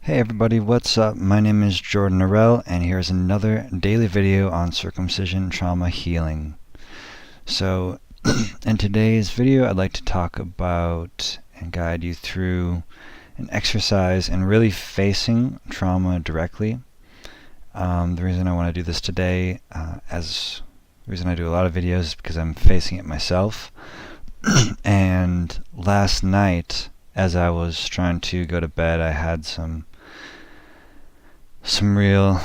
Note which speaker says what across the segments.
Speaker 1: Hey everybody, what's up? My name is Jordan Norell, and here's another daily video on circumcision trauma healing. So, in today's video, I'd like to talk about and guide you through an exercise in really facing trauma directly. The reason I want to do this today, the reason I do a lot of videos is because I'm facing it myself. And last night, as I was trying to go to bed, I had some real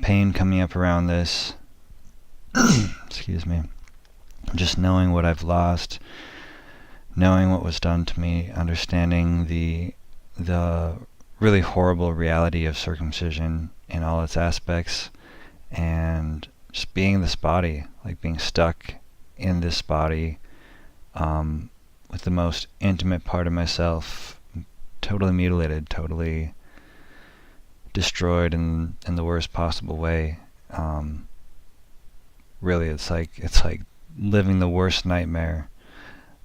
Speaker 1: pain coming up around this. Excuse me. Just knowing what I've lost, knowing what was done to me, understanding the really horrible reality of circumcision in all its aspects, and just being this body, like being stuck in this body with the most intimate part of myself totally mutilated, totally destroyed in the worst possible way. Really, it's like living the worst nightmare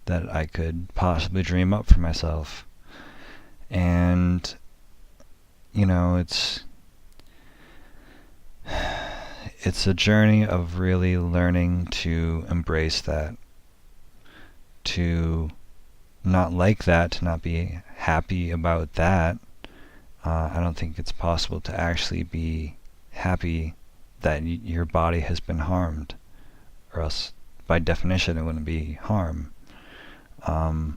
Speaker 1: that I could possibly dream up for myself. And it's a journey of really learning to embrace that, to not like that, to not be happy about that. I don't think it's possible to actually be happy that your body has been harmed, or else by definition it wouldn't be harm. But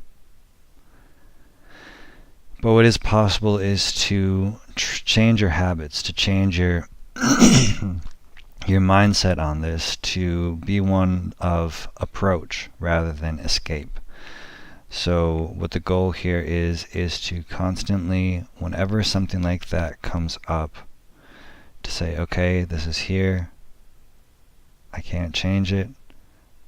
Speaker 1: what is possible is to change your habits, to change your your mindset on this, to be one of approach rather than escape. So what the goal here is to constantly, whenever something like that comes up, to say, okay, this is here, I can't change it.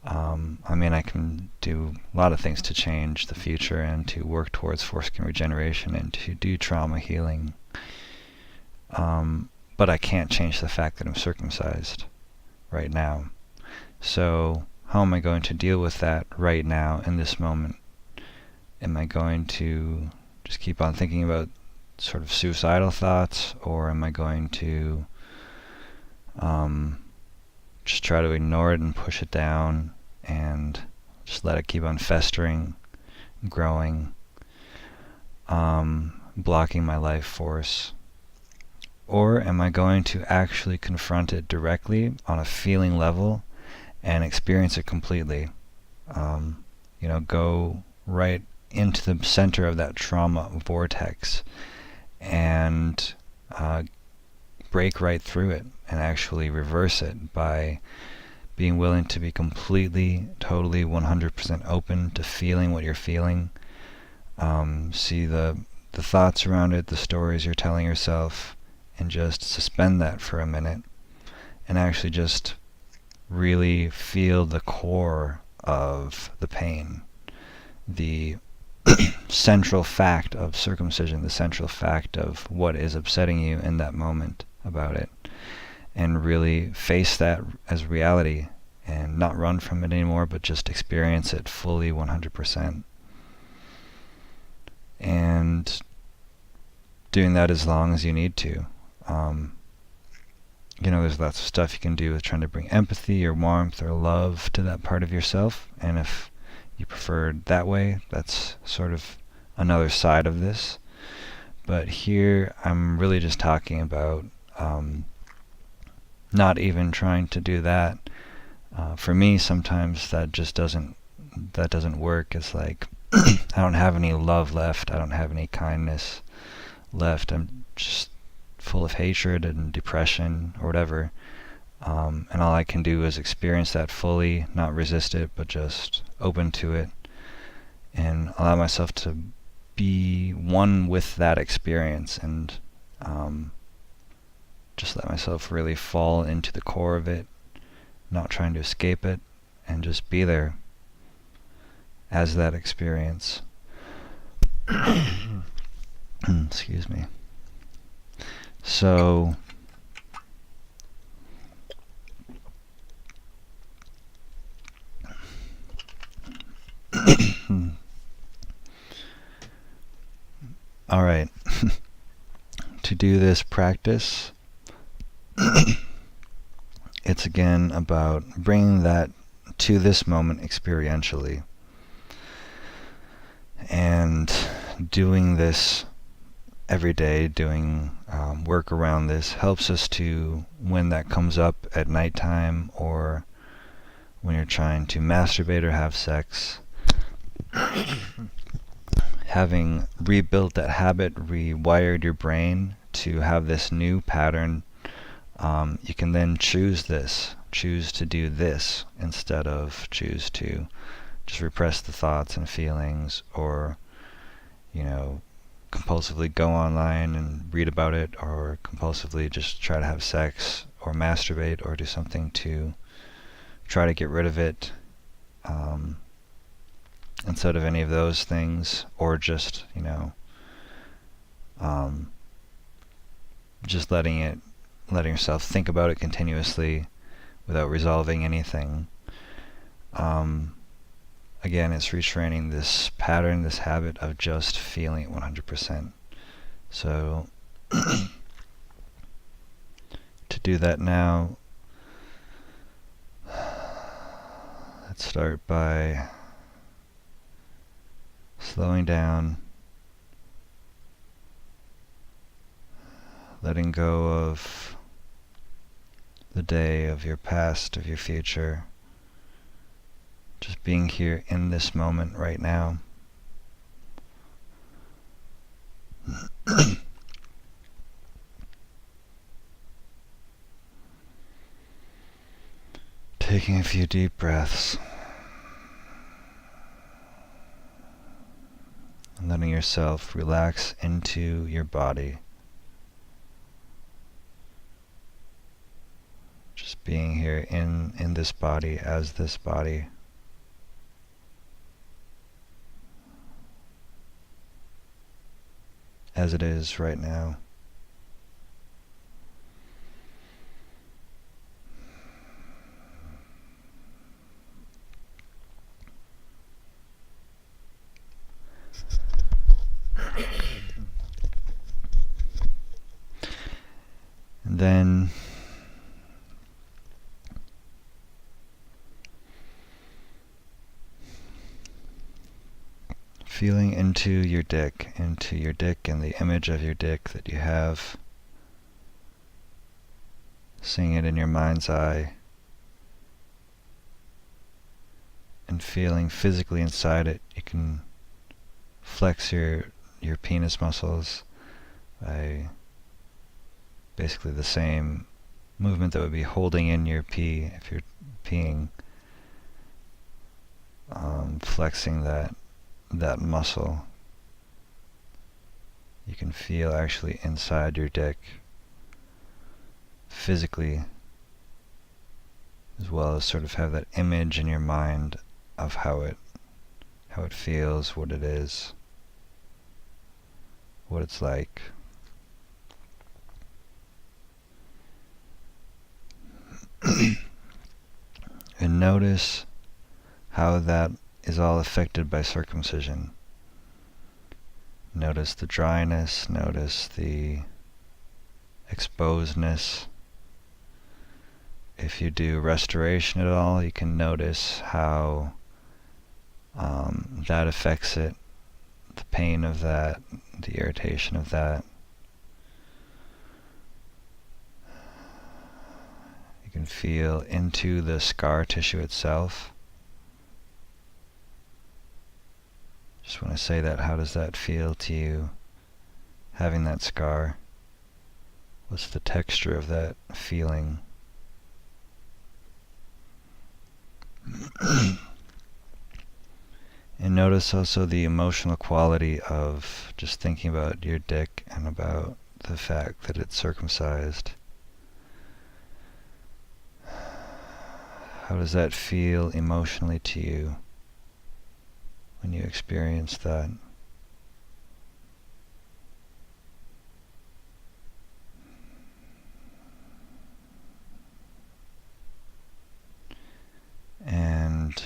Speaker 1: I can do a lot of things to change the future and to work towards foreskin regeneration and to do trauma healing. But I can't change the fact that I'm circumcised right now. So how am I going to deal with that right now in this moment? Am I going to just keep on thinking about sort of suicidal thoughts, or am I going to just try to ignore it and push it down and just let it keep on festering, growing, blocking my life force? Or am I going to actually confront it directly on a feeling level and experience it completely? Go right into the center of that trauma vortex and break right through it and actually reverse it by being willing to be completely, totally, 100% open to feeling what you're feeling. See the thoughts around it, the stories you're telling yourself, and just suspend that for a minute and actually just really feel the core of the pain, the central fact of circumcision, the central fact of what is upsetting you in that moment about it, and really face that as reality and not run from it anymore, but just experience it fully, 100%. And doing that as long as you need to. There's lots of stuff you can do with trying to bring empathy or warmth or love to that part of yourself, and if you prefer that way, that's sort of another side of this. But here I'm really just talking about not even trying to do that. For me, sometimes that just doesn't work. It's like I don't have any love left. I don't have any kindness left. I'm just full of hatred and depression or whatever. And all I can do is experience that fully, not resist it, but just open to it and allow myself to be one with that experience, and just let myself really fall into the core of it, not trying to escape it, and just be there as that experience. Excuse me. So all right. to do this practice, it's again about bringing that to this moment experientially, and doing this every day, doing work around this helps us to, when that comes up at nighttime or when you're trying to masturbate or have sex, having rebuilt that habit, rewired your brain to have this new pattern, you can then choose to do this instead of choose to just repress the thoughts and feelings, or compulsively go online and read about it, or compulsively just try to have sex or masturbate or do something to try to get rid of it, instead of any of those things, or just just letting yourself think about it continuously without resolving anything. Again, it's retraining this pattern, this habit of just feeling it 100%. So to do that now, let's start by slowing down, letting go of the day, of your past, of your future. Just being here in this moment right now. Taking a few deep breaths. And letting yourself relax into your body. Just being here in this body, as this body. As it is right now. And then feeling into your dick and the image of your dick that you have. Seeing it in your mind's eye. And feeling physically inside it. You can flex your penis muscles by basically the same movement that would be holding in your pee if you're peeing. Flexing that muscle. You can feel actually inside your dick physically, as well as sort of have that image in your mind of how it feels, what it is, what it's like. And notice how that is all affected by circumcision. Notice the dryness, notice the exposedness. If you do restoration at all, you can notice how that affects it, the pain of that, the irritation of that. You can feel into the scar tissue itself. Just when I say that, how does that feel to you, having that scar? What's the texture of that feeling? And notice also the emotional quality of just thinking about your dick and about the fact that it's circumcised. How does that feel emotionally to you when you experience that? And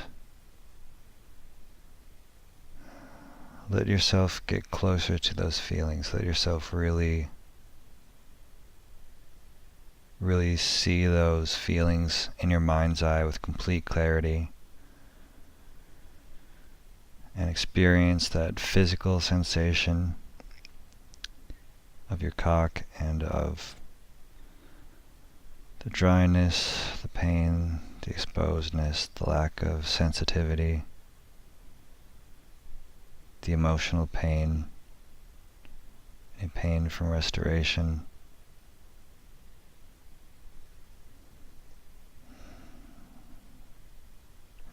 Speaker 1: let yourself get closer to those feelings. Let yourself really really see those feelings in your mind's eye with complete clarity, and experience that physical sensation of your cock and of the dryness, the pain, the exposedness, the lack of sensitivity, the emotional pain, any pain from restoration.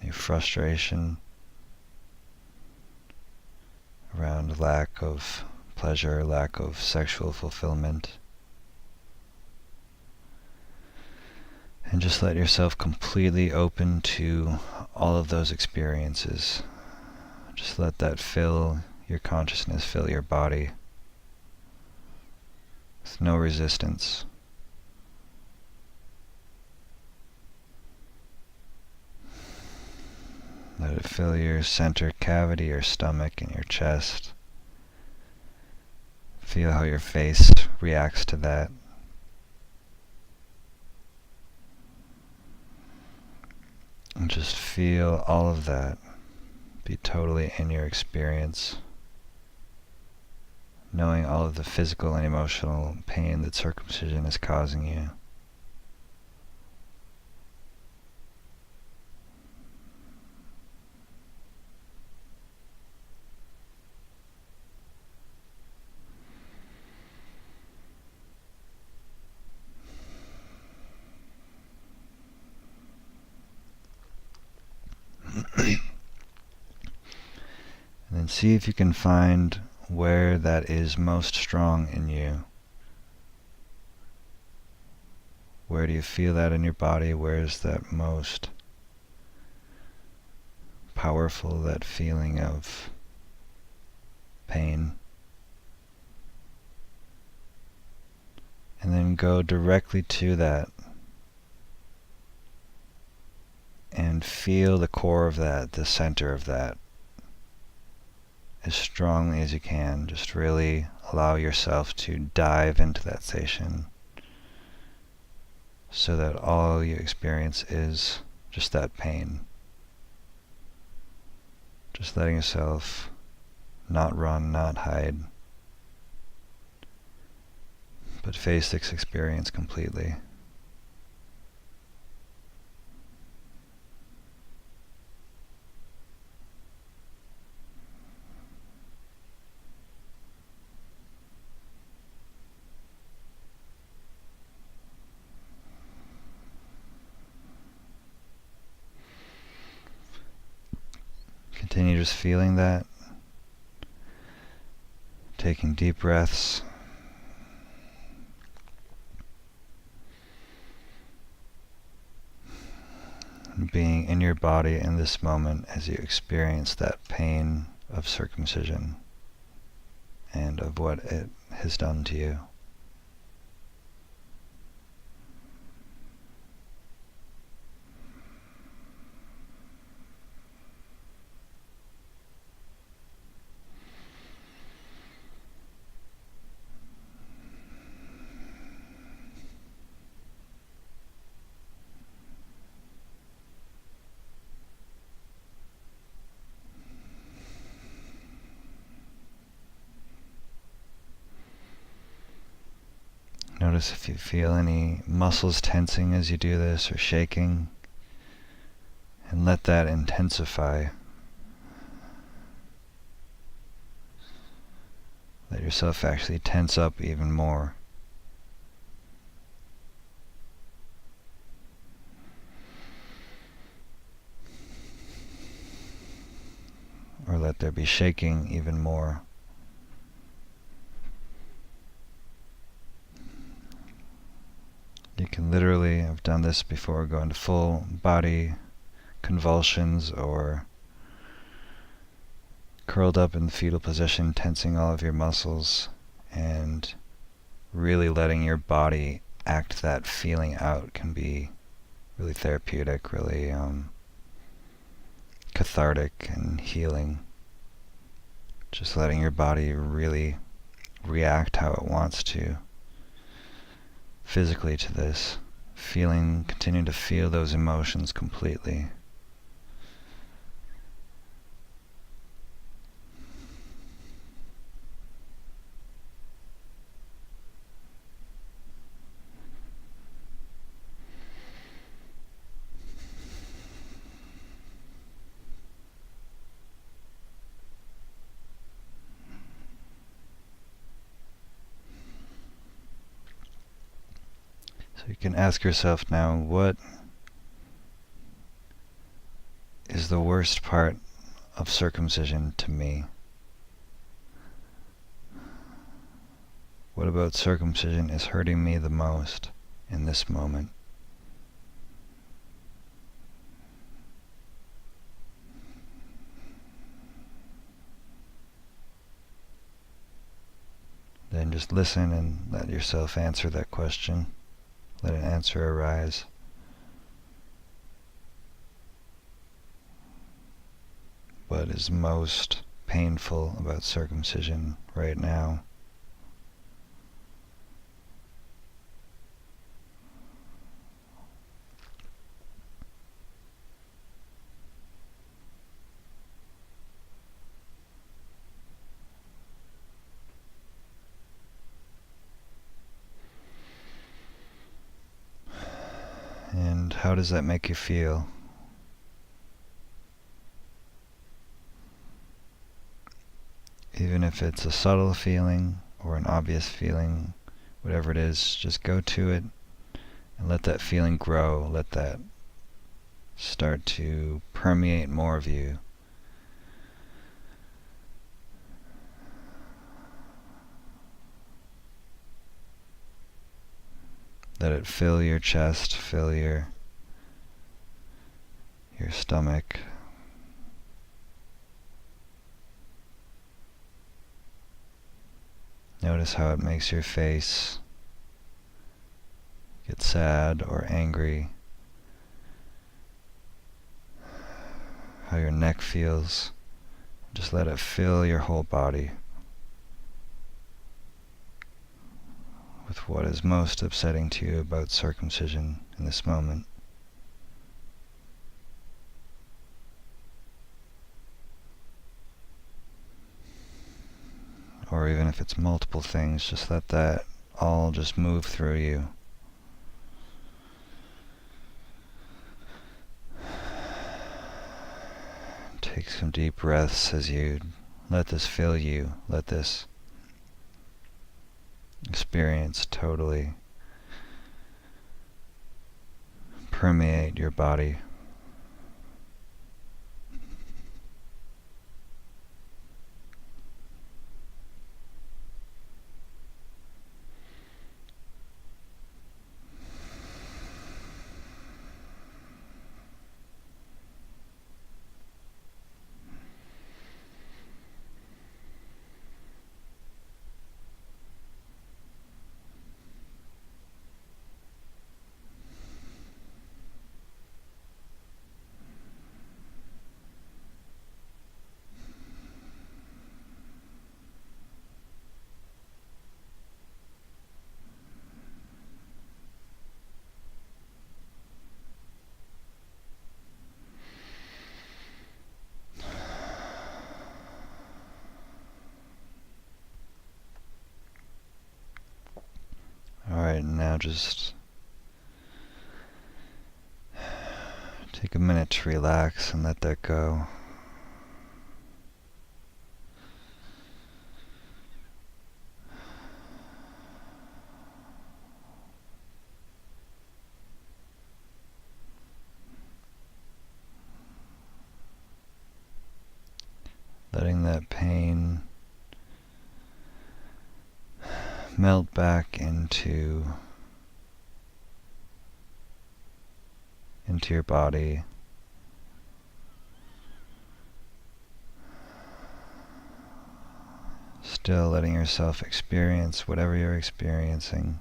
Speaker 1: Any frustration around lack of pleasure, lack of sexual fulfillment. And just let yourself completely open to all of those experiences. Just let that fill your consciousness, fill your body, with no resistance. Let it fill your center cavity, your stomach, and your chest. Feel how your face reacts to that. And just feel all of that be totally in your experience, knowing all of the physical and emotional pain that circumcision is causing you. And then see if you can find where that is most strong in you. Where do you feel that in your body? Where is that most powerful, that feeling of pain? And then go directly to that and feel the core of that, the center of that, as strongly as you can. Just really allow yourself to dive into that sensation so that all you experience is just that pain. Just letting yourself not run, not hide, but face this experience completely. Continue just feeling that, taking deep breaths, and being in your body in this moment as you experience that pain of circumcision and of what it has done to you. Notice if you feel any muscles tensing as you do this or shaking, and let that intensify. Let yourself actually tense up even more. Or let there be shaking even more. You can literally, I've done this before, go into full body convulsions or curled up in the fetal position, tensing all of your muscles and really letting your body act that feeling out can be really therapeutic, really cathartic and healing. Just letting your body really react how it wants to. physically to this, continue to feel those emotions completely. So you can ask yourself now, what is the worst part of circumcision to me? What about circumcision is hurting me the most in this moment? Then just listen and let yourself answer that question. Let an answer arise. What is most painful about circumcision right now? And how does that make you feel? Even if it's a subtle feeling or an obvious feeling, whatever it is, just go to it and let that feeling grow. Let that start to permeate more of you. Let it fill your chest, fill your stomach. Notice how it makes your face get sad or angry. How your neck feels. Just let it fill your whole body with what is most upsetting to you about circumcision in this moment. Or even if it's multiple things, just let that all just move through you. Take some deep breaths as you let this fill you. Let this experience totally permeate your body. Alright, now just take a minute to relax and let that go. Letting that pain melt back into your body. Still letting yourself experience whatever you're experiencing.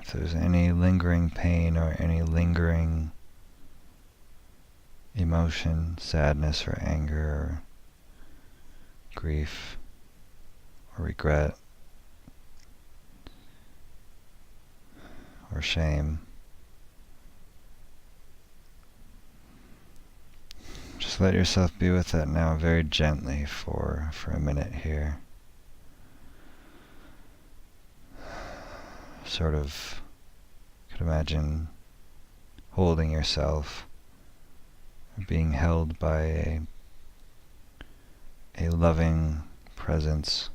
Speaker 1: If there's any lingering pain or any lingering emotion, sadness or anger or grief, or regret, or shame. Just let yourself be with that now very gently for a minute here. Sort of, you could imagine holding yourself, being held by a loving presence.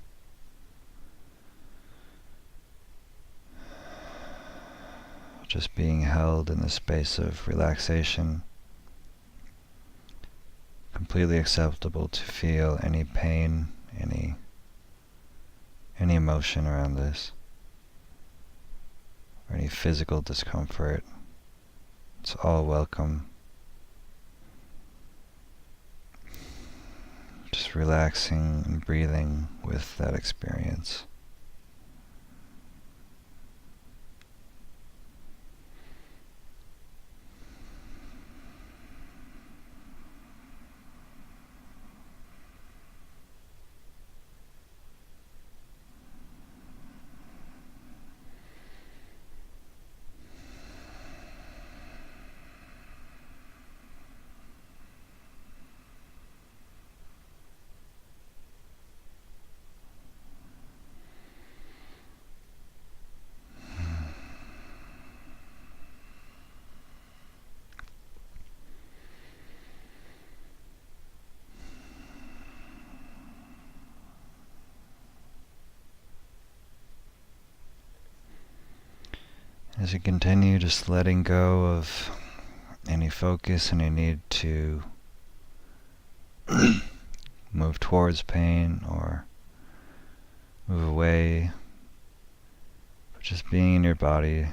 Speaker 1: Just being held in the space of relaxation. Completely acceptable to feel any pain, any emotion around this, or any physical discomfort. It's all welcome. Just relaxing and breathing with that experience. As you continue, just letting go of any focus, any need to move towards pain or move away, but just being in your body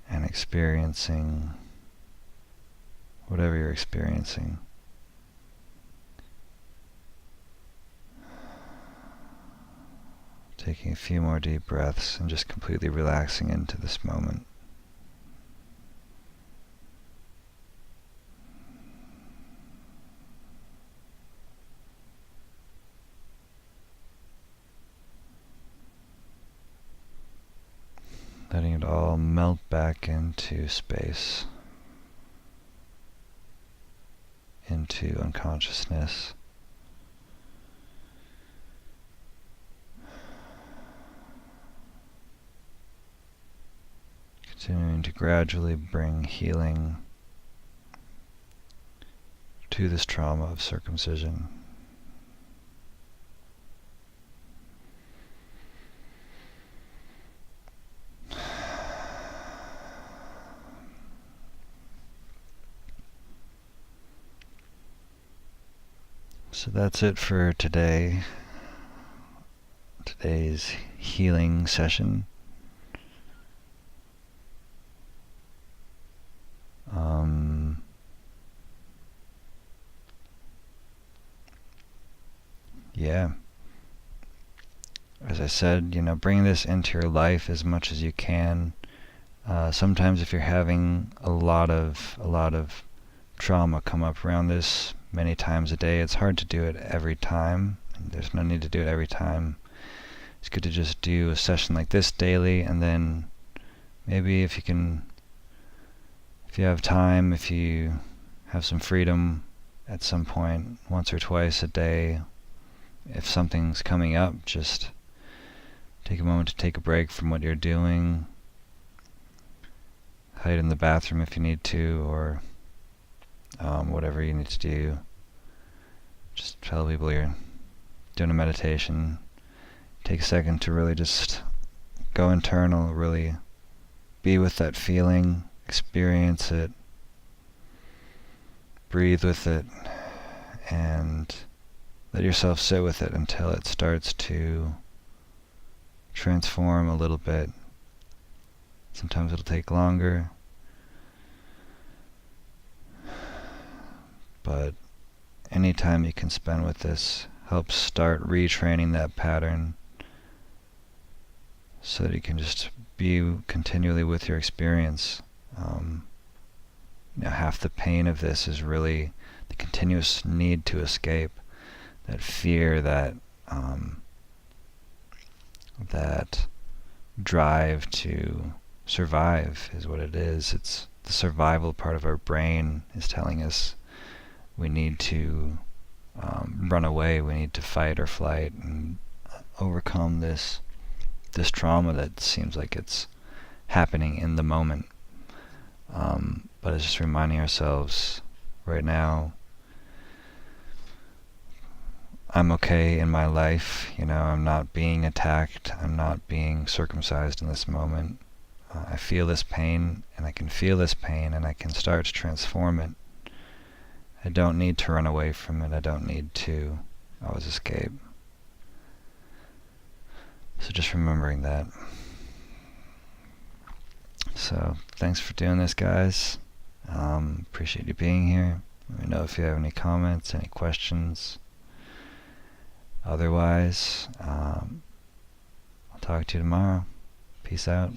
Speaker 1: and experiencing whatever you're experiencing. Taking a few more deep breaths and just completely relaxing into this moment. Letting it all melt back into space, into unconsciousness. Continuing to gradually bring healing to this trauma of circumcision. So that's it for today. Today's healing session. Yeah. As I said, bring this into your life as much as you can. Sometimes if you're having a lot of trauma come up around this many times a day, it's hard to do it every time. There's no need to do it every time. It's good to just do a session like this daily, and then maybe if you have time, if you have some freedom at some point, once or twice a day, if something's coming up, just take a moment to take a break from what you're doing. Hide in the bathroom if you need to, or whatever you need to do. Just tell people you're doing a meditation. Take a second to really just go internal, really be with that feeling, experience it, breathe with it, and let yourself sit with it until it starts to transform a little bit. Sometimes it'll take longer, but any time you can spend with this helps start retraining that pattern so that you can just be continually with your experience. half the pain of this is really the continuous need to escape, that fear, that that drive to survive is what it is. It's the survival part of our brain is telling us we need to run away, we need to fight or flight and overcome this trauma that seems like it's happening in the moment. But it's just reminding ourselves right now, I'm okay in my life, I'm not being attacked, I'm not being circumcised in this moment. I feel this pain, and I can feel this pain, and I can start to transform it. I don't need to run away from it, I don't need to always escape. So just remembering that. So thanks for doing this, guys. Appreciate you being here. Let me know if you have any comments, any questions. Otherwise, I'll talk to you tomorrow. Peace out.